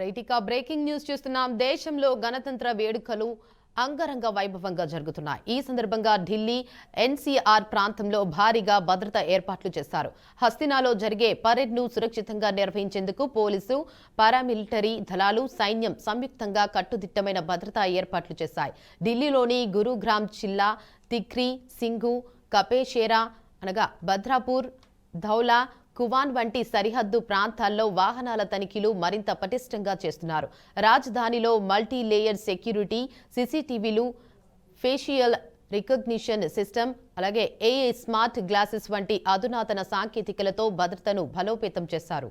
రైటికా breaking news చూస్తున్నాం. దేశంలో గణతంత్ర వేడుకలు అంగరంగ వైభవంగా జరుగుతున్నాయి. ఈ సందర్భంగా ఢిల్లీ ఎన్సీఆర్ ప్రాంతంలో భారీగా భద్రతా ఏర్పాట్లు చేశారు. హస్తినాలో జరిగే పరేడ్ను సురక్షితంగా నిర్వహించేందుకు పోలీసు, పారామిలిటరీ దళాలు, సైన్యం సంయుక్తంగా కట్టుదిట్టమైన భద్రతా ఏర్పాట్లు చేశాయి. ఢిల్లీలోని గురుగ్రామ్ జిల్లా తిక్రీ, సింఘు, కపేషేరా అనగా భద్రాపూర్, ధౌలా, కువాన్ వంటి సరిహద్దు ప్రాంతాల్లో వాహనాల తనిఖీలు మరింత పటిష్టంగా చేస్తున్నారు. రాజధానిలో మల్టీ లేయర్ సెక్యూరిటీ, సీసీటీవీలు, ఫేషియల్ రికగ్నిషన్ సిస్టమ్, అలాగే ఏఐ స్మార్ట్ గ్లాసెస్ వంటి అధునాతన సాంకేతికలతో భద్రతను బలోపేతం చేశారు.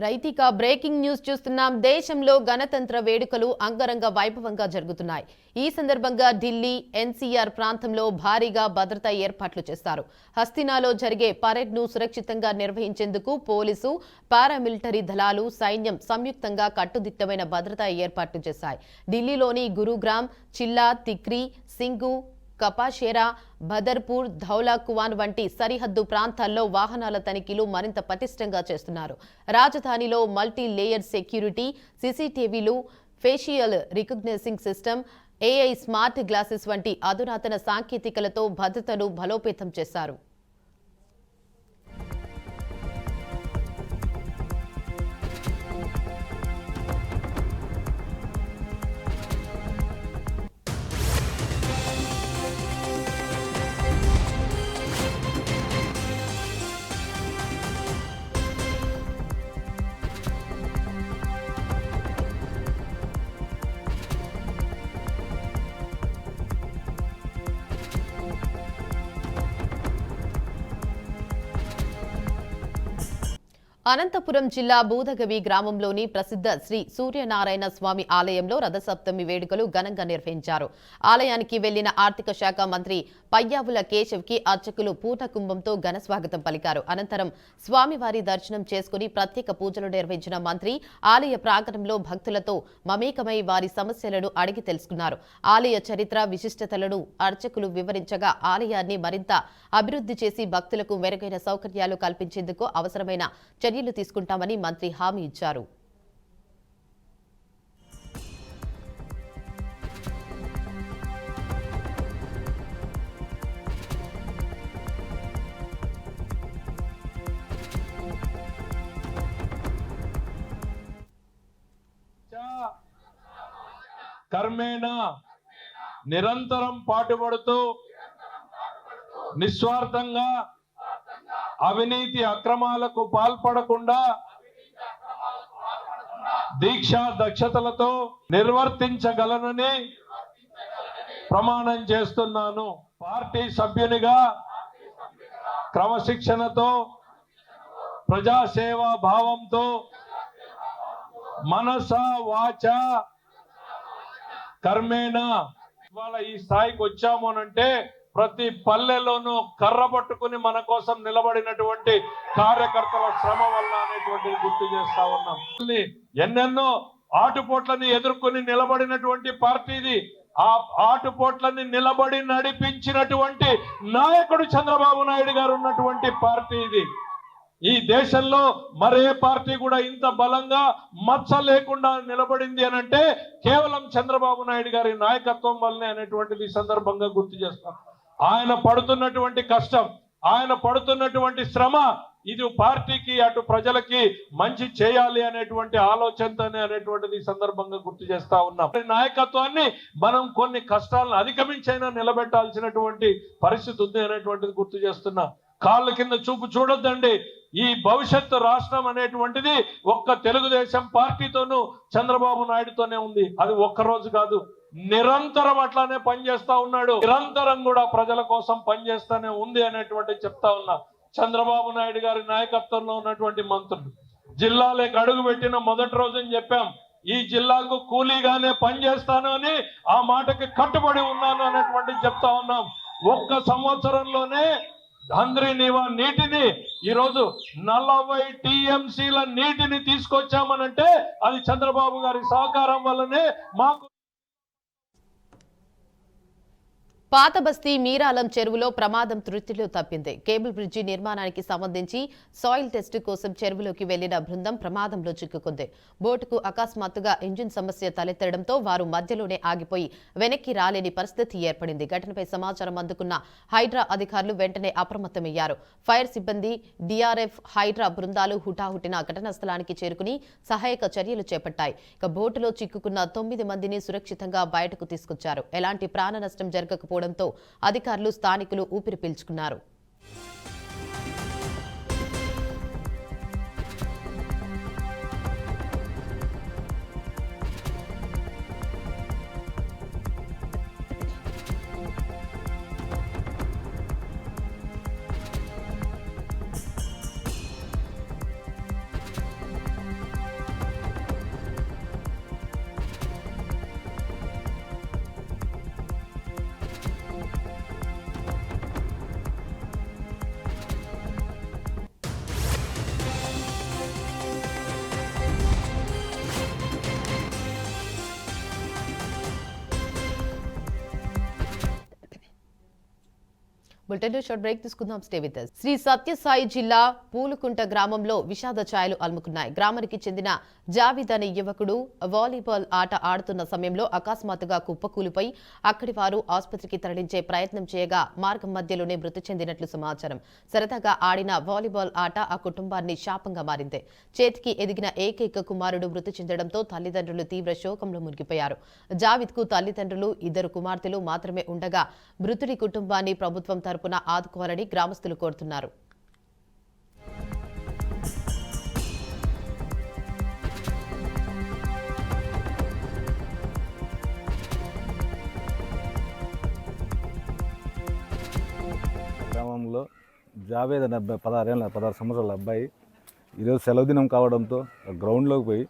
రైతిక బ్రేకింగ్ న్యూస్ చూస్తున్నాం. దేశంలో గణతంత్ర వేడుకలు అంగరంగ వైభవంగా జరుగుతున్నాయి. ఈ సందర్భంగా ఢిల్లీ ఎన్సీఆర్ ప్రాంతంలో భారీగా భద్రతా ఏర్పాట్లు చేశారు. హస్తినాలో జరిగే పరేడ్ను సురక్షితంగా నిర్వహించేందుకు పోలీసు, పారామిలిటరీ దళాలు, సైన్యం సంయుక్తంగా కట్టుదిట్టమైన భద్రతా ఏర్పాట్లు చేశాయి. ఢిల్లీలోని గురుగ్రామ్ జిల్లా తిక్రీ, సింఘు, కపాషేరా, బదర్పూర్, ధౌలా, కువాన్ వంటి సరిహద్దు ప్రాంతాల్లో వాహనాల తనిఖీలు మరింత పటిష్టంగా చేస్తున్నారు. రాజధానిలో మల్టీ లేయర్ సెక్యూరిటీ, సీసీటీవీలు, facial recognition system, AI smart glasses వంటి అధునాతన సాంకేతికలతో భద్రతను బలోపేతం చేశారు. అనంతపురం జిల్లా బూదగవి గ్రామంలోని ప్రసిద్ధ శ్రీ సూర్యనారాయణ స్వామి ఆలయంలో రథసప్తమి వేడుకలు ఘనంగా నిర్వహించారు. ఆలయానికి వెళ్లిన ఆర్థిక శాఖ మంత్రి పయ్యావుల కేశవ్కి అర్చకులు పూర్ణకుంభంతో ఘన స్వాగతం పలికారు. అనంతరం స్వామివారి దర్శనం చేసుకుని ప్రత్యేక పూజలు నిర్వహించిన మంత్రి ఆలయ ప్రాంగణంలో భక్తులతో మమేకమై వారి సమస్యలను అడిగి తెలుసుకున్నారు. ఆలయ చరిత్ర, విశిష్టతలను అర్చకులు వివరించగా ఆలయాన్ని మరింత అభివృద్ధి చేసి భక్తులకు మెరుగైన సౌకర్యాలు కల్పించేందుకు అవసరమైన చర్యలు తీసుకుంటామని మంత్రి హామీ ఇచ్చారు. కర్మేణ నిరంతరం పాటుపడుతూ నిస్వార్థంగా అవినీతి అక్రమాలకు పాల్పడకుండా దీక్షా దక్షతలతో నిర్వర్తించగలనని ప్రమాణం చేస్తున్నాను. పార్టీ సభ్యునిగా క్రమశిక్షణతో, ప్రజాసేవా భావంతో మనస వాచ కర్మేణ ఇవాళ ఈ స్థాయికి వచ్చాము అనంటే ప్రతి పల్లెలోనూ కర్ర పట్టుకుని మన కోసం నిలబడినటువంటి కార్యకర్తల శ్రమ వల్ల అనేటువంటిది గుర్తు చేస్తా ఉన్నాం. ఎన్నెన్నో ఆటుపోట్లని ఎదుర్కొని నిలబడినటువంటి పార్టీది. ఆ ఆటుపోట్లని నిలబడి నడిపించినటువంటి నాయకుడు చంద్రబాబు నాయుడు గారు ఉన్నటువంటి పార్టీ ఇది. ఈ దేశంలో మరే పార్టీ కూడా ఇంత బలంగా మచ్చ లేకుండా నిలబడింది అని అంటే కేవలం చంద్రబాబు నాయుడు గారి నాయకత్వం వల్లనే అనేటువంటిది సందర్భంగా గుర్తు చేస్తాం. ఆయన పడుతున్నటువంటి కష్టం, ఆయన పడుతున్నటువంటి శ్రమ ఇది పార్టీకి అటు ప్రజలకి మంచి చేయాలి అనేటువంటి ఆలోచనతోనే అనేటువంటిది సందర్భంగా గుర్తు చేస్తా ఉన్నాం. నాయకత్వాన్ని మనం కొన్ని కష్టాలను అధిగమించైనా నిలబెట్టాల్సినటువంటి పరిస్థితి ఉంది అనేటువంటిది గుర్తు చేస్తున్నా. కాళ్ళ కింద చూపు చూడొద్దండి. ఈ భవిష్యత్తు రాష్ట్రం అనేటువంటిది ఒక్క తెలుగుదేశం పార్టీతోనూ చంద్రబాబు నాయుడుతోనే ఉంది. అది ఒక్కరోజు కాదు, నిరంతరం అట్లానే పనిచేస్తా ఉన్నాడు. నిరంతరం కూడా ప్రజల కోసం పనిచేస్తానే ఉంది అనేటువంటి చెప్తా ఉన్నా. చంద్రబాబు నాయుడు గారి నాయకత్వంలో ఉన్నటువంటి మంత్రులు జిల్లాలోకి అడుగు పెట్టిన మొదటి రోజుని చెప్పాం, ఈ జిల్లాకు కూలీగానే పనిచేస్తాను అని ఆ మాటకి కట్టుబడి ఉన్నాను అనేటువంటి చెప్తా ఉన్నాం. ఒక్క సంవత్సరంలోనే హంద్రీనీవా నీటిని ఈరోజు 40 టీఎంసీల నీటిని తీసుకొచ్చామనంటే అది చంద్రబాబు గారి సహకారం వల్లనే. మాకు పాత బస్తీ మీరాలం చెరువులో ప్రమాదం తృప్తిలో తప్పింది. కేబుల్ బ్రిడ్జి నిర్మాణానికి సంబంధించి సాయిల్ టెస్ట్ కోసం చెరువులోకి వెళ్లిన బృందం ప్రమాదంలో చిక్కుకుంది. బోటుకు అకస్మాత్తుగా ఇంజిన్ సమస్య తలెత్తడంతో వారు మధ్యలోనే ఆగిపోయి వెనక్కి రాలేని పరిస్థితి ఏర్పడింది. ఘటనపై సమాచారం అందుకున్న హైడ్రా అధికారులు వెంటనే అప్రమత్తమయ్యారు. ఫైర్ సిబ్బంది, డీఆర్ఎఫ్, హైడ్రా బృందాలు హుటాహుటిన ఘటనా స్థలానికి చేరుకుని సహాయక చర్యలు చేపట్టాయి. ఇక బోటులో చిక్కుకున్న 9 మందిని సురక్షితంగా బయటకు తీసుకొచ్చారు. ఎలాంటి ప్రాణ నష్టం జరగకపోవడంతో అధికారులు, స్థానికులు ఊపిరి పీల్చుకున్నారు. బులెటిన్లో షార్ట్ బ్రేక్ తీసుకుందాం. Stay with us. Sri Sathya Sai జిల్లా పూలుకుంట గ్రామంలో విషాద ఛాయలు అలుముకున్నాయి. గ్రామానికి చెందిన జావిద్ అనే యువకుడు వాలీబాల్ ఆట ఆడుతున్న సమయంలో అకస్మాత్తుగా కుప్పకూలిపోయి అక్కడి వారు ఆసుపత్రికి తరలించే ప్రయత్నం చేయగా మార్గం మధ్యలోనే మృతి చెందినట్లు సమాచారం. సరదాగా ఆడిన వాలీబాల్ ఆట ఆ కుటుంబాన్ని శాపంగా మారింది. చేతికి ఎదిగిన ఏకైక కుమారుడు మృతి చెందడంతో తల్లిదండ్రులు తీవ్ర శోకంలో మునిగిపోయారు. జావిద్ కు తల్లిదండ్రులు, 2 కుమార్తెలు మాత్రమే ఉండగా మృతుడి కుటుంబాన్ని ప్రభుత్వం తరపున ఆదుకోవాలని గ్రామస్తులు కోరుతున్నారు. గ్రామంలో జావేద్ అనే అబ్బాయి 16 సంవత్సరాల అబ్బాయి ఈరోజు సెలవు దినం కావడంతో గ్రౌండ్లోకి పోయి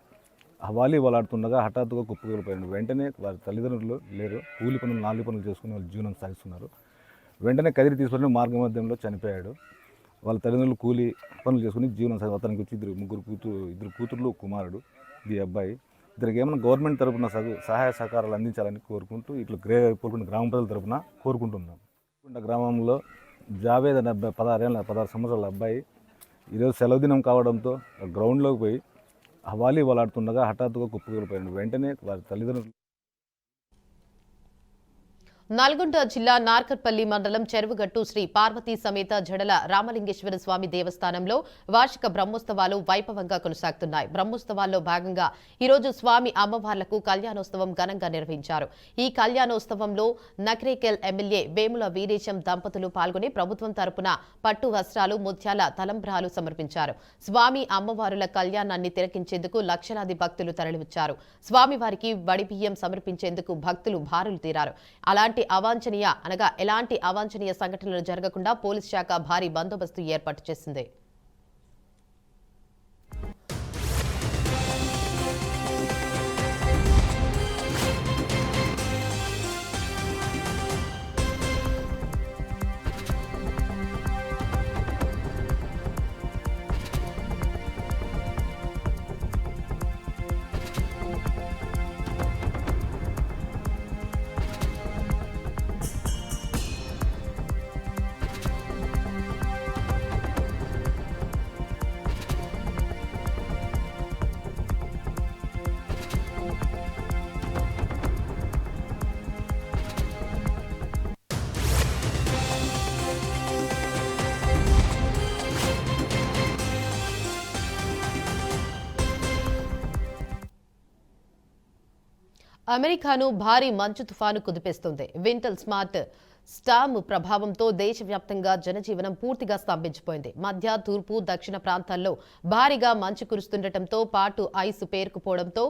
వాలీబాల్ ఆడుతుండగా హఠాత్తుగా కుప్పకూలిపోయాడు. వెంటనే వారి తల్లిదండ్రులు లేరు, కూలి పనులు 4 పనులు చేసుకుని వాళ్ళు జీవనం సాగిస్తున్నారు. వెంటనే కదిరి తీసుకొని మార్గ మధ్యంలో చనిపోయాడు. వాళ్ళ తల్లిదండ్రులు కూలి పనులు చేసుకుని జీవనం సాగి అతనికి వచ్చి 2 కూతుర్లు, కుమారుడు. ఈ అబ్బాయి ఇద్దరికి ఏమైనా గవర్నమెంట్ తరఫున సహాయ సహకారాలు అందించాలని కోరుకుంటూ ఇట్లా గ్రామ ప్రజల తరఫున కోరుకుంటున్నాం. గ్రామంలో జావేద్ అనే అబ్బాయి 16 సంవత్సరాల అబ్బాయి ఈరోజు సెలవు దినం కావడంతో గ్రౌండ్లోకి పోయి వాలీబాల్ ఆడుతుండగా హఠాత్తుగా కుప్పకూలిపోయాడు. వెంటనే వారి తల్లిదండ్రులు. నల్గొండ జిల్లా నార్కట్పల్లి మండలం చెరువుగట్టు శ్రీ పార్వతీ సమేత జడల రామలింగేశ్వర స్వామి దేవస్థానంలో వార్షిక బ్రహ్మోత్సవాలు వైభవంగా కొనసాగుతున్నాయి. బ్రహ్మోత్సవాల్లో భాగంగా ఈరోజు స్వామి అమ్మవార్లకు కళ్యాణోత్సవం ఘనంగా నిర్వహించారు. ఈ కళ్యాణోత్సవంలో నకరేకల్ ఎమ్మెల్యే వేముల వీరేశం దంపతులు పాల్గొని ప్రభుత్వం తరపున పట్టు వస్త్రాలు, ముత్యాల తలంబ్రాలు సమర్పించారు. స్వామి అమ్మవారుల కళ్యాణాన్ని తిలకించేందుకు లక్షలాది భక్తులు తరలివచ్చారు. స్వామివారికి వడిబియ్యం సమర్పించేందుకు భక్తులు బారులు తీరారు. ఎలాంటి అవాంఛనీయ సంఘటనలు జరగకుండా పోలీస్ శాఖ భారీ బందోబస్తు ఏర్పాటు చేసింది. అమెరికాను భారీ మంచు తుఫాను కుదిపేస్తుంది. వింటర్ స్మార్ట్ స్టార్మ్ ప్రభావంతో దేశవ్యాప్తంగా జనజీవనం పూర్తిగా స్తంభించిపోయింది. మధ్య, తూర్పు, దక్షిణ ప్రాంతాల్లో భారీగా మంచు కురుస్తుండటంతో పాటు ఐస్ పేరుకుపోవడంతో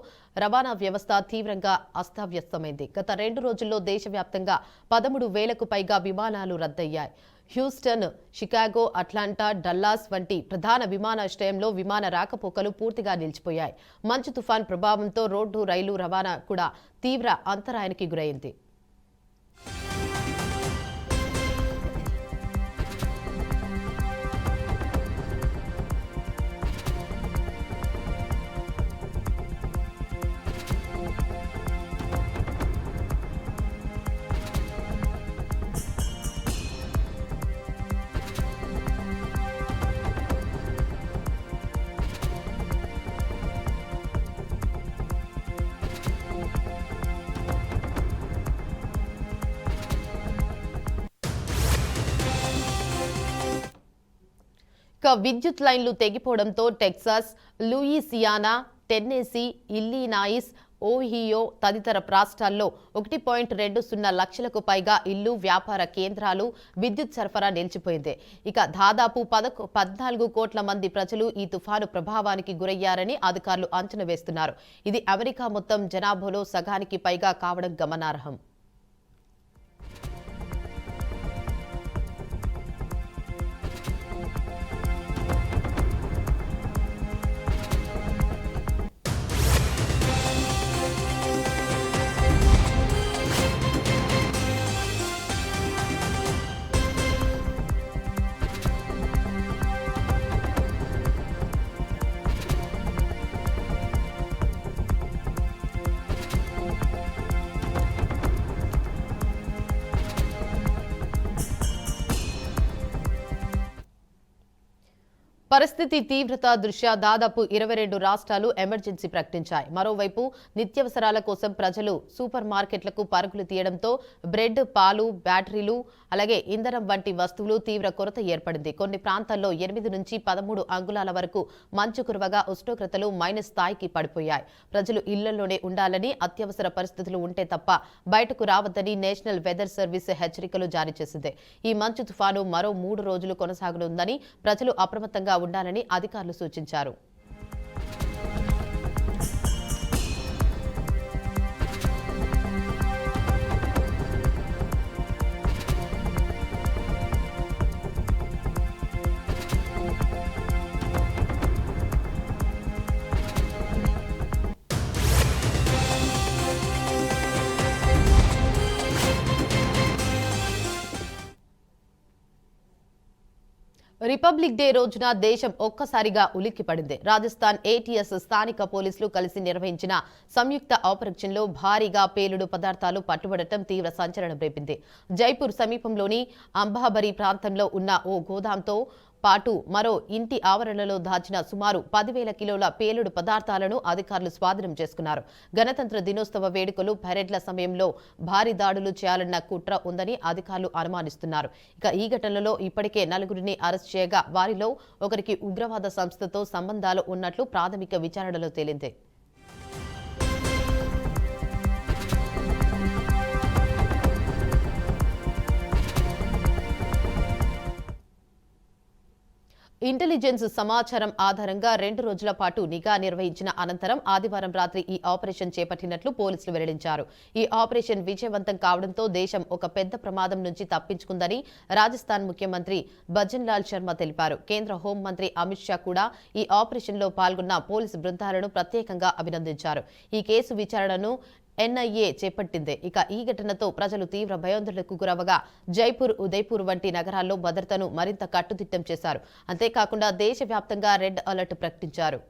రవాణా వ్యవస్థ తీవ్రంగా అస్తవ్యస్తమైంది. గత 2 రోజుల్లో దేశవ్యాప్తంగా 13,000కు పైగా విమానాలు రద్దయ్యాయి. హ్యూస్టన్, షికాగో, అట్లాంటా, డల్లాస్ వంటి ప్రధాన విమానాశ్రయంలో విమాన రాకపోకలు పూర్తిగా నిలిచిపోయాయి. మంచు తుఫాన్ ప్రభావంతో రోడ్డు, రైలు రవాణా కూడా తీవ్ర అంతరాయానికి గురైంది. విద్యుత్ లైన్లు తెగిపోవడంతో టెక్సాస్, లూయిసియానా, టెన్నెసీ, ఇల్లినాయిస్, ఓహియో తదితర రాష్ట్రాల్లో 1.20 లక్షలకు పైగా ఇల్లు, వ్యాపార కేంద్రాలు, విద్యుత్ సరఫరా నిలిచిపోయింది. ఇక దాదాపు 14 కోట్ల మంది ప్రజలు ఈ తుఫాను ప్రభావానికి గురయ్యారని అధికారులు అంచనా వేస్తున్నారు. ఇది అమెరికా మొత్తం జనాభాలో సగానికి పైగా కావడం గమనార్హం. పరిస్థితి తీవ్రత దృష్ట్యా దాదాపు 22 రాష్ట్రాలు ఎమర్జెన్సీ ప్రకటించాయి. మరోవైపు నిత్యావసరాల కోసం ప్రజలు సూపర్ మార్కెట్లకు పరుగులు తీయడంతో బ్రెడ్, పాలు, బ్యాటరీలు, అలాగే ఇంధనం వంటి వస్తువులు తీవ్ర కొరత ఏర్పడింది. కొన్ని ప్రాంతాల్లో 8 నుంచి 13 అంగుళాల వరకు మంచు కురవగా ఉష్ణోగ్రతలు మైనస్ స్థాయికి పడిపోయాయి. ప్రజలు ఇళ్లలోనే ఉండాలని, అత్యవసర పరిస్థితులు ఉంటే తప్ప బయటకు రావద్దని నేషనల్ వెదర్ సర్వీస్ హెచ్చరికలు జారీ చేసింది. ఈ మంచు తుఫాను మరో 3 రోజులు కొనసాగనుందని, ప్రజలు అప్రమత్తంగా ఉండాలని అధికారులు సూచించారు. రిపబ్లిక్ డే రోజున దేశం ఒక్కసారిగా ఉలిక్కిపడింది. రాజస్థాన్ ఏటీఎస్ స్థానిక పోలీసులు కలిసి నిర్వహించిన సంయుక్త ఆపరేషన్లో భారీగా పేలుడు పదార్థాలు పట్టుబడటం తీవ్ర సంచలనం రేపింది. జైపూర్ సమీపంలోని అంబాబరి ప్రాంతంలో ఉన్న ఓ గోదాంతో పాటు మరో ఇంటి ఆవరణలో దాచిన సుమారు 10,000 కిలోల పేలుడు పదార్థాలను అధికారులు స్వాధీనం చేసుకున్నారు. గణతంత్ర దినోత్సవ వేడుకలు, పరేడ్ల సమయంలో భారీ దాడులు చేయాలన్న కుట్ర ఉందని అధికారులు అనుమానిస్తున్నారు. ఇక ఈ ఘటనలో ఇప్పటికే 4 అరెస్ట్ చేయగా వారిలో ఒకరికి ఉగ్రవాద సంస్థతో సంబంధాలు ఉన్నట్లు ప్రాథమిక విచారణలో తేలింది. ఇంటెలిజెన్స్ సమాచారం ఆధారంగా 2 రోజుల పాటు నిఘా నిర్వహించిన అనంతరం ఆదివారం రాత్రి ఈ ఆపరేషన్ చేపట్టినట్లు పోలీసులు వెల్లడించారు. ఈ ఆపరేషన్ విజయవంతం కావడంతో దేశం ఒక పెద్ద ప్రమాదం నుంచి తప్పించుకుందని రాజస్థాన్ ముఖ్యమంత్రి భజన్ లాల్ శర్మ తెలిపారు. కేంద్ర హోంమంత్రి అమిత్ షా కూడా ఈ ఆపరేషన్లో పాల్గొన్న పోలీసు బృందాలను ప్రత్యేకంగా అభినందించారు. ఈ కేసు విచారణను ఎన్ఐఏ చేపట్టింది. ఇక ఈ ఘటనతో ప్రజలు తీవ్ర భయాందోళనకు గురవగా జైపూర్, ఉదయ్పూర్ వంటి నగరాల్లో భద్రతను మరింత కట్టుదిట్టం చేశారు. అంతేకాకుండా దేశవ్యాప్తంగా రెడ్ అలర్ట్ ప్రకటించారు.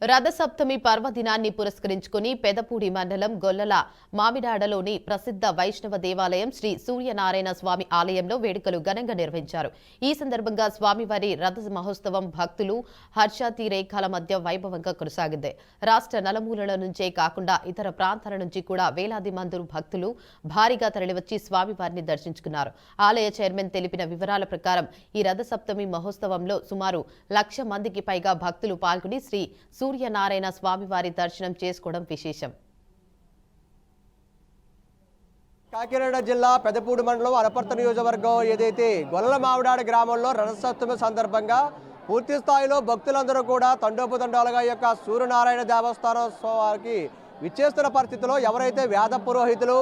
రథసప్తమి పర్వదినాన్ని పురస్కరించుకుని పెదపూడి మండలం గొల్లల మామిడాడలోని ప్రసిద్ధ వైష్ణవ దేవాలయం శ్రీ సూర్యనారాయణ స్వామి ఆలయంలో వేడుకలు ఘనంగా నిర్వహించారు. ఈ సందర్భంగా స్వామివారి రథ మహోత్సవం భక్తులు హర్షాతిరేకాల మధ్య వైభవంగా కొనసాగింది. రాష్ట్ర నలుమూలల నుంచే కాకుండా ఇతర ప్రాంతాల నుంచి కూడా వేలాది మంది భక్తులు భారీగా తరలివచ్చి స్వామివారిని దర్శించుకున్నారు. ఆలయ చైర్మన్ తెలిపిన వివరాల ప్రకారం ఈ రథసప్తమి మహోత్సవంలో సుమారు 1,00,000 మందికి పైగా భక్తులు పాల్గొని శ్రీ సూర్యనారాయణ స్వామివారి దర్శనం చేసుకోవడం విశేషం. కాకినాడ జిల్లా పెదపూడి మండలం అనపర్తి నియోజకవర్గం ఏదైతే గొల్లల మామిడాడ గ్రామంలో రథసప్తమి సందర్భంగా పూర్తి స్థాయిలో భక్తులందరూ కూడా తండోపతండాలుగా ఈ యొక్క సూర్యనారాయణ దేవస్థానం వారికి విచ్చేస్తున్న పరిస్థితిలో ఎవరైతే వేద పురోహితులు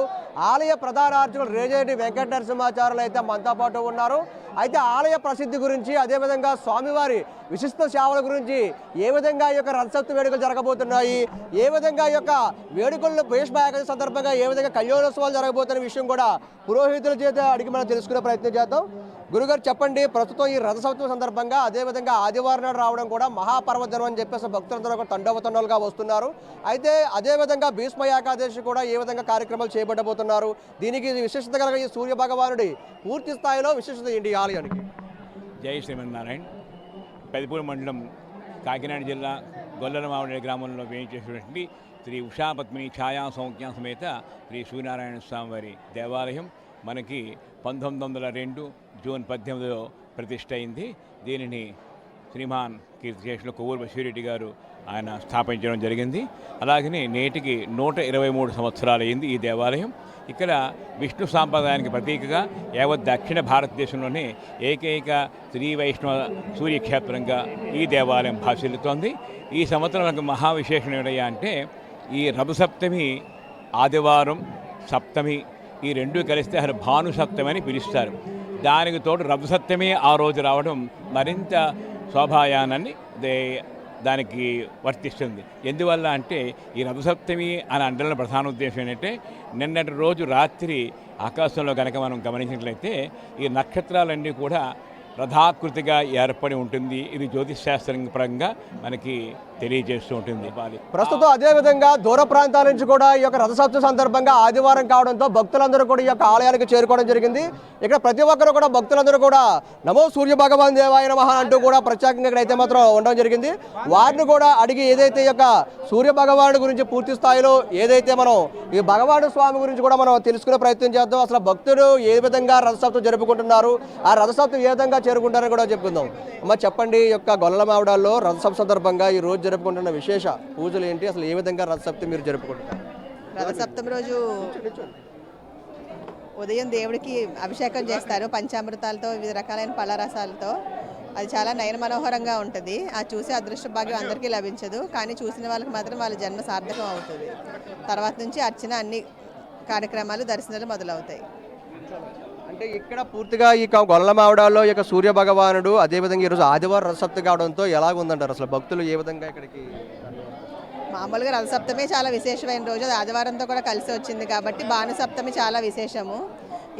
ఆలయ ప్రధాన అర్చకులు రేజేటి వెంకట నరసింహాచార్యులు అయితే మనతో పాటు ఉన్నారు. అయితే ఆలయ ప్రసిద్ధి గురించి అదేవిధంగా స్వామివారి విశిష్ట సేవల గురించి ఏ విధంగా ఈ యొక్క రథసప్తమి వేడుకలు జరగబోతున్నాయి, ఏ విధంగా ఈ యొక్క వేడుకల్లో భీష్మ ఏకాదశి సందర్భంగా ఏ విధంగా కళ్యాణోత్సవాలు జరగబోతున్న విషయం కూడా పురోహితుల చేత అడిగి మనం తెలుసుకునే ప్రయత్నం చేద్దాం. గురుగారు చెప్పండి, ప్రస్తుతం ఈ రథసప్తమి సందర్భంగా అదేవిధంగా ఆదివారం నాడు రావడం కూడా మహాపర్వదినం అని చెప్పేసి భక్తులందరూ కూడా తండోపతండాలుగా వస్తున్నారు. అయితే అదేవిధంగా భీష్మ ఏకాదశి కూడా ఏ విధంగా కార్యక్రమాలు చేపట్టబోతున్నారు, దీనికి విశిష్టత కలిగిన ఈ సూర్య భగవానుడి పూర్తి స్థాయిలో విశిష్టత ఏంటి ఈ ఆలయానికి? జై శ్రీమన్నారాయణ. పెదపూడి మండలం కాకినాడ జిల్లా గొల్లల మామిడి గ్రామంలో వేయించేసినటువంటి శ్రీ ఉషాపద్మిని ఛాయా సౌఖ్య సమేత శ్రీ సూర్యనారాయణ స్వామి వారి దేవాలయం మనకి 1902 జూన్ 18లో ప్రతిష్ఠ అయింది. దీనిని శ్రీమాన్ కీర్తిశేషులు కొవ్వూరు బషీరెడ్డి గారు ఆయన స్థాపించడం జరిగింది. అలాగనే నేటికి 123 సంవత్సరాలు అయింది ఈ దేవాలయం. ఇక్కడ విష్ణు సాంప్రదాయానికి ప్రతీకగా యావత్ దక్షిణ భారతదేశంలోనే ఏకైక శ్రీ వైష్ణవ సూర్యక్షేత్రంగా ఈ దేవాలయం భాసిల్లుతోంది. ఈ సంవత్సరం మహావిశేషం ఏమిటయ్యా అంటే ఈ రథసప్తమి ఆదివారం సప్తమి ఈ రెండు కలిస్తే అసలు భాను సప్తమి అని పిలుస్తారు. దానికి తోడు రథసప్తమి ఆ రోజు రావడం మరింత శోభాయానాన్ని దానికి వర్తిస్తుంది. ఎందువల్ల అంటే ఈ రథసప్తమి అని అండల ప్రధాన ఉద్దేశం ఏంటంటే నిన్నటి రోజు రాత్రి ఆకాశంలో కనుక మనం గమనించినట్లయితే ఈ నక్షత్రాలన్నీ కూడా రథాకృతిగా ఏర్పడి ఉంటుంది. ఇది జ్యోతిషశాస్త్రం పరంగా మనకి తెలియజేస్తూ ఉంటుంది. ప్రస్తుతం అదేవిధంగా దూర ప్రాంతాల నుంచి కూడా ఈ యొక్క రథసప్తమి సందర్భంగా ఆదివారం కావడంతో భక్తులందరూ కూడా ఈ యొక్క ఆలయానికి చేరుకోవడం జరిగింది. ఇక్కడ ప్రతి ఒక్కరు కూడా భక్తులందరూ కూడా నమో సూర్య భగవాన్ దేవాయ నమః అంటూ కూడా ప్రత్యేకంగా ఇక్కడ అయితే మాత్రం ఉండడం జరిగింది. వారిని కూడా అడిగి ఏదైతే ఈ యొక్క సూర్య భగవానుడి గురించి పూర్తి స్థాయిలో ఏదైతే మనం ఈ భగవాను స్వామి గురించి కూడా మనం తెలుసుకునే ప్రయత్నం చేద్దాం. అసలు భక్తులు ఏ విధంగా రథసప్తమి జరుపుకుంటున్నారు, ఆ రథసప్తమి ఏ విధంగా చేరుకుంటారని కూడా చెప్పుకుందాం. అమ్మ చెప్పండి, ఈ యొక్క గొల్లల మామిడాల్లో రథసప్తమి సందర్భంగా ఈ రోజు జరుపుకుంటున్న విశేష పూజలు ఏంటి, అసలు ఏ విధంగా రథసప్తమి మీరు జరుపుకుంటారు? రథసప్తమి రోజు ఉదయం దేవుడికి అభిషేకం చేస్తారు పంచామృతాలతో, వివిధ రకాలైన పళ్ళరసాలతో. అది చాలా నయన మనోహరంగా ఉంటుంది. అది చూసి అదృష్ట భాగ్యం అందరికీ లభించదు, కానీ చూసిన వాళ్ళకి మాత్రం వాళ్ళ జన్మ సార్థకం అవుతుంది. తర్వాత నుంచి అర్చన అన్ని కార్యక్రమాలు దర్శనాలు మొదలవుతాయి. అంటే ఇక్కడ పూర్తిగా ఈ గొల్లల మామిడాల్లో ఈ యొక్క సూర్య భగవానుడు అదేవిధంగా ఈరోజు ఆదివారం రథసప్తమి కావడంతో ఎలాగ ఉందంటారు? అసలు భక్తులు ఏ విధంగా ఇక్కడికి? మామూలుగా రథసప్తమి చాలా విశేషమైన రోజు, అది ఆదివారంతో కూడా కలిసి వచ్చింది కాబట్టి భానుసప్తమి చాలా విశేషము.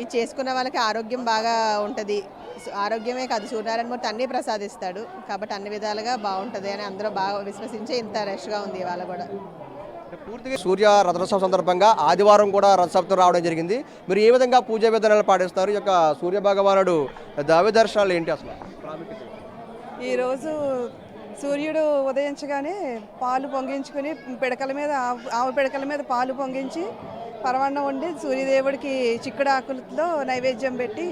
ఇది చేసుకున్న వాళ్ళకి ఆరోగ్యం బాగా ఉంటుంది. ఆరోగ్యమే కాదు, సూర్యనారాయణమూర్తి అన్నీ ప్రసాదిస్తాడు కాబట్టి అన్ని విధాలుగా బాగుంటుంది అని అందరూ బాగా విశ్వసించే ఇంత రష్గా ఉంది ఇవాళ కూడా. పూర్తిగా సూర్య రథోత్సవం సందర్భంగా ఆదివారం కూడా రథసప్తమి రావడం జరిగింది. మీరు ఏ విధంగా పూజా విధానాలు పాటిస్తారు? ఈ యొక్క సూర్య భగవానుడు దైవ దర్శనాలు ఏంటి అసలు? ఈరోజు సూర్యుడు ఉదయించగానే పాలు పొంగించుకొని పిడకల మీద ఆవు పిడకల మీద పాలు పొంగించి పరమాన్నం వండి సూర్యదేవుడికి చిక్కుడు ఆకులతో నైవేద్యం పెట్టి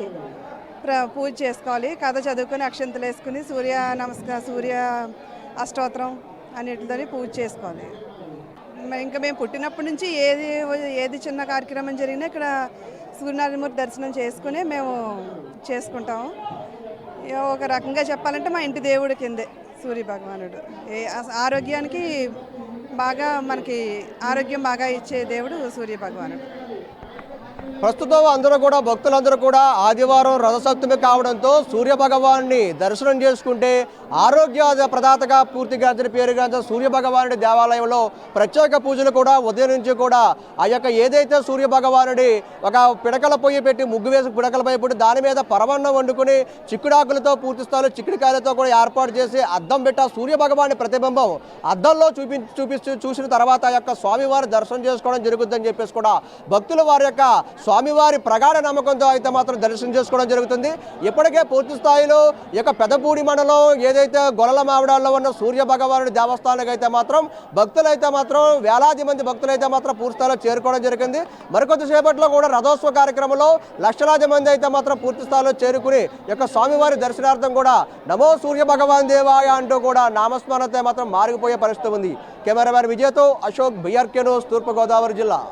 పూజ చేసుకోవాలి. కథ చదువుకొని అక్షంతలు వేసుకుని సూర్య అష్టోత్తరం అన్నిటితోని పూజ చేసుకోవాలి. ఇంకా మేము పుట్టినప్పటి నుంచి ఏది చిన్న కార్యక్రమం జరిగినా ఇక్కడ సూర్యనారాయణమూర్తి దర్శనం చేసుకుని మేము చేసుకుంటాము. ఒక రకంగా చెప్పాలంటే మా ఇంటి దేవుడి కిందే సూర్య భగవానుడు. ఆరోగ్యానికి బాగా మనకి ఆరోగ్యం బాగా ఇచ్చే దేవుడు సూర్య భగవానుడు. ప్రస్తుతం అందరూ కూడా భక్తులందరూ కూడా ఆదివారం రథసప్తమి కావడంతో సూర్య భగవాన్ని దర్శనం చేసుకుంటే ఆరోగ్య ప్రదాతగా పూర్తిగాంచిన పేరుగాంచిన సూర్య భగవానుడి దేవాలయంలో ప్రత్యేక పూజలు కూడా ఉదయం నుంచి కూడా ఆ యొక్క ఏదైతే సూర్య భగవానుడి ఒక పిడకల పొయ్యి పెట్టి ముగ్గు వేసి పిడకల పొయ్యి పెట్టి దాని మీద పరమన్నం వండుకుని చిక్కుడాకులతో పూర్తి స్థాయిలో చిక్కుడుకాయలతో కూడా ఏర్పాటు చేసి అద్దం పెట్టి ఆ సూర్య భగవాని ప్రతిబింబం అద్దంలో చూసిన తర్వాత ఆ యొక్క స్వామివారి దర్శనం చేసుకోవడం జరుగుతుందని చెప్పేసి కూడా భక్తులు వారి యొక్క స్వామివారి ప్రగాఢ నమ్మకంతో అయితే మాత్రం దర్శనం చేసుకోవడం జరుగుతుంది. ఇప్పటికే పూర్తి స్థాయిలో ఈ యొక్క పెదపూడి మండలం ఏదైతే గొల్లల మావిడాల్లో ఉన్న సూర్య భగవానుడి దేవస్థానానికి అయితే మాత్రం భక్తులైతే మాత్రం వేలాది మంది భక్తులైతే మాత్రం పూర్తి స్థాయిలో చేరుకోవడం జరిగింది. మరికొద్దిసేపట్లో కూడా రథోత్సవ కార్యక్రమంలో లక్షలాది మంది అయితే మాత్రం పూర్తి స్థాయిలో చేరుకుని ఈ యొక్క స్వామివారి దర్శనార్థం కూడా నమో సూర్య భగవాన్ దేవాయ అంటూ కూడా నామస్మరణతో మాత్రం మారిపోయే పరిస్థితి ఉంది. కెమెరామెన్ విజయ్తో అశోక్, బిఆర్కే న్యూస్, తూర్పుగోదావరి జిల్లా.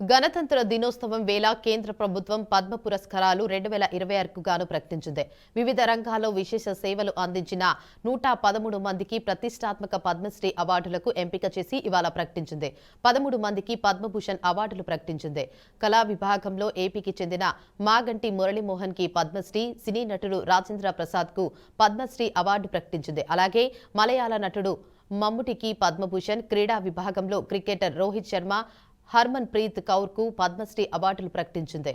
గణతంత్ర దినోత్సవం వేళ కేంద్ర ప్రభుత్వం పద్మ పురస్కారాలు 2026కు గాను ప్రకటించింది. వివిధ రంగాల్లో విశేష సేవలు అందించిన 113 మందికి ప్రతిష్టాత్మక పద్మశ్రీ అవార్డులకు ఎంపిక చేసి ఇవాళ ప్రకటించింది. 13 మందికి పద్మభూషణ్ అవార్డులు ప్రకటించింది. కళా విభాగంలో ఏపీకి చెందిన మాగంటి మురళీమోహన్ కి పద్మశ్రీ, సినీ నటుడు రాజేంద్ర ప్రసాద్ కు పద్మశ్రీ అవార్డు ప్రకటించింది. అలాగే మలయాళ నటుడు మమ్ముటికి పద్మభూషణ్, క్రీడా విభాగంలో క్రికెటర్ రోహిత్ శర్మ, హర్మన్ ప్రీత్ కౌర్ కు పద్మశ్రీ అవార్డులు ప్రకటించింది.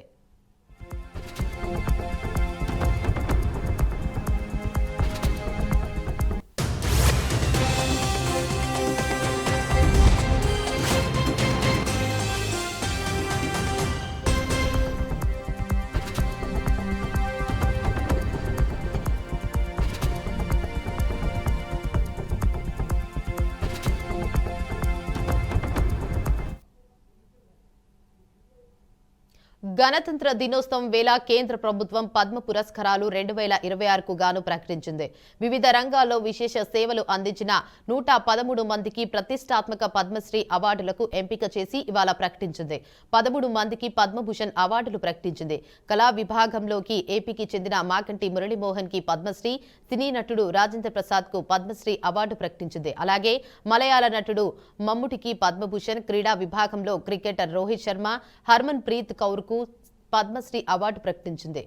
గణతంత్ర దినోత్సవం వేళ కేంద్ర ప్రభుత్వం పద్మ పురస్కారాలు 2026కు గాను ప్రకటించింది. వివిధ రంగాల్లో విశేష సేవలు అందించిన 113 మందికి ప్రతిష్టాత్మక పద్మశ్రీ అవార్డులకు ఎంపిక చేసి ఇవాళ ప్రకటించింది. 13 మందికి పద్మభూషణ్ అవార్డులు ప్రకటించింది. కళా విభాగంలోకి ఏపీకి చెందిన మాకంటి మురళీమోహన్ కి పద్మశ్రీ, సినీ నటుడు రాజేంద్ర ప్రసాద్ కు పద్మశ్రీ అవార్డు ప్రకటించింది. అలాగే మలయాళ నటుడు మమ్ముటికి పద్మభూషణ్, క్రీడా విభాగంలో క్రికెటర్ రోహిత్ శర్మ, హర్మన్ ప్రీత్ కౌర్ కు పద్మశ్రీ అవార్డు ప్రకటించింది.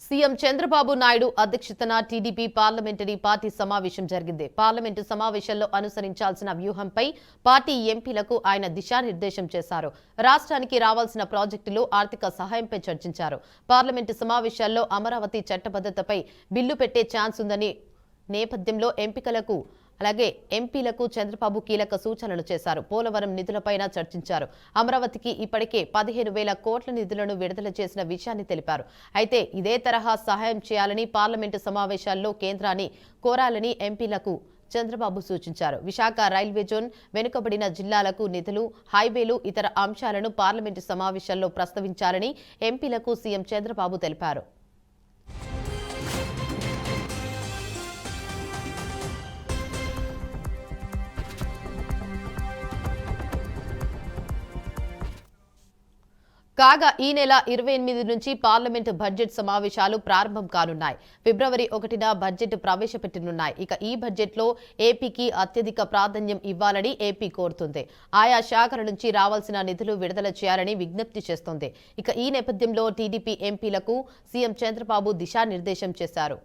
సీఎం చంద్రబాబు నాయుడు అధ్యక్షతన టీడీపీ పార్లమెంటరీ పార్టీ సమావేశం జరిగింది. పార్లమెంటు సమావేశంలో అనుసరించాల్సిన వ్యూహంపై పార్టీ ఎంపీలకు ఆయన దిశానిర్దేశం చేశారు. రాష్ట్రానికి రావాల్సిన ప్రాజెక్టులు, ఆర్థిక సహాయంపై చర్చించారు. పార్లమెంటు సమావేశాల్లో అమరావతి చట్టబద్ధతపై బిల్లు పెట్టే ఛాన్స్ ఉందని నేపథ్యంలో ఎంపీలకు చంద్రబాబు కీలక సూచనలు చేశారు. పోలవరం నిధులపైన చర్చించారు. అమరావతికి ఇప్పటికే 15,000 కోట్ల నిధులను విడుదల చేసిన విషయాన్ని తెలిపారు. అయితే ఇదే తరహా సహాయం చేయాలని పార్లమెంటు సమావేశాల్లో కేంద్రాన్ని కోరాలని ఎంపీలకు చంద్రబాబు సూచించారు. విశాఖ రైల్వే జోన్, వెనుకబడిన జిల్లాలకు నిధులు, హైవేలు, ఇతర అంశాలను పార్లమెంటు సమావేశాల్లో ప్రస్తావించాలని ఎంపీలకు సీఎం చంద్రబాబు తెలిపారు. కాగా ఈ నెల 28 నుంచి పార్లమెంటు బడ్జెట్ సమావేశాలు ప్రారంభం కానున్నాయి. ఫిబ్రవరి 1న బడ్జెట్ ప్రవేశపెట్టనున్నాయి. ఇక ఈ బడ్జెట్లో ఏపీకి అత్యధిక ప్రాధాన్యం ఇవ్వాలని ఏపీ కోరుతుంది. ఆయా శాఖల నుంచి రావాల్సిన నిధులు విడుదల చేయాలని విజ్ఞప్తి చేస్తోంది. ఇక ఈ నేపథ్యంలో టీడీపీ ఎంపీలకు సీఎం చంద్రబాబు దిశానిర్దేశం చేశారు.